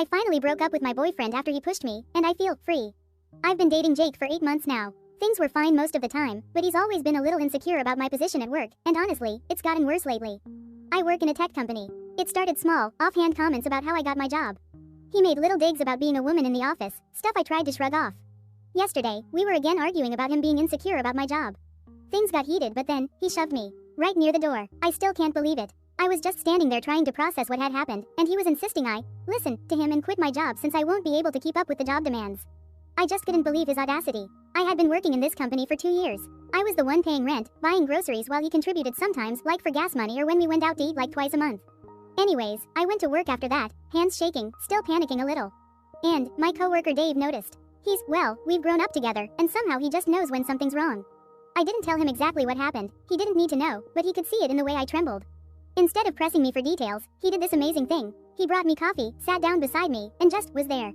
I finally broke up with my boyfriend after he pushed me, and I feel free. I've been dating Jake for 8 months now. Things were fine most of the time, but he's always been a little insecure about my position at work, and honestly, it's gotten worse lately. I work in a tech company. It started small, offhand comments about how I got my job. He made little digs about being a woman in the office, stuff I tried to shrug off. Yesterday, we were again arguing about him being insecure about my job. Things got heated, but then, he shoved me right near the door. I still can't believe it. I was just standing there trying to process what had happened, and he was insisting I listen to him and quit my job since I won't be able to keep up with the job demands. I just couldn't believe his audacity. I had been working in this company for 2 years. I was the one paying rent, buying groceries while he contributed sometimes, like for gas money or when we went out to eat like twice a month. Anyways, I went to work after that, hands shaking, still panicking a little. And my coworker Dave noticed. We've grown up together, and somehow he just knows when something's wrong. I didn't tell him exactly what happened, he didn't need to know, but he could see it in the way I trembled. Instead of pressing me for details, he did this amazing thing. He brought me coffee, sat down beside me, and just was there.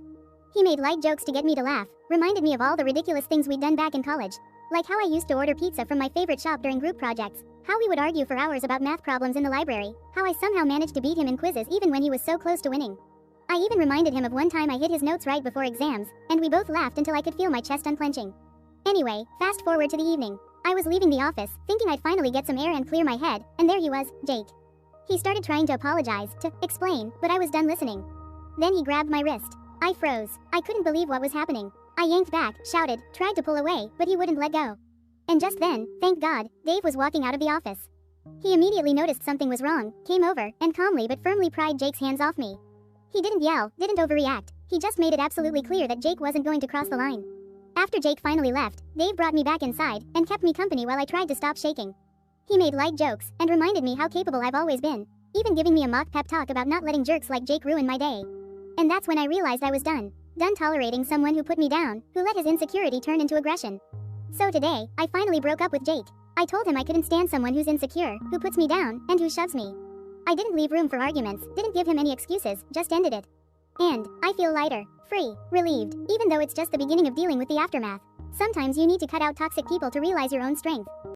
He made light jokes to get me to laugh, reminded me of all the ridiculous things we'd done back in college. Like how I used to order pizza from my favorite shop during group projects, how we would argue for hours about math problems in the library, how I somehow managed to beat him in quizzes even when he was so close to winning. I even reminded him of one time I hid his notes right before exams, and we both laughed until I could feel my chest unclenching. Anyway, fast forward to the evening. I was leaving the office, thinking I'd finally get some air and clear my head, and there he was, Jake. He started trying to apologize, to explain, but I was done listening. Then he grabbed my wrist. I froze. I couldn't believe what was happening. I yanked back, shouted, tried to pull away, but he wouldn't let go. And just then, thank God, Dave was walking out of the office. He immediately noticed something was wrong, came over, and calmly but firmly pried Jake's hands off me. He didn't yell, didn't overreact. He just made it absolutely clear that Jake wasn't going to cross the line. After Jake finally left, Dave brought me back inside, and kept me company while I tried to stop shaking. He made light jokes, and reminded me how capable I've always been, even giving me a mock pep talk about not letting jerks like Jake ruin my day. And that's when I realized I was done tolerating someone who put me down, who let his insecurity turn into aggression. So today, I finally broke up with Jake. I told him I couldn't stand someone who's insecure, who puts me down, and who shoves me. I didn't leave room for arguments, didn't give him any excuses, just ended it. And I feel lighter, free, relieved, even though it's just the beginning of dealing with the aftermath. Sometimes you need to cut out toxic people to realize your own strength.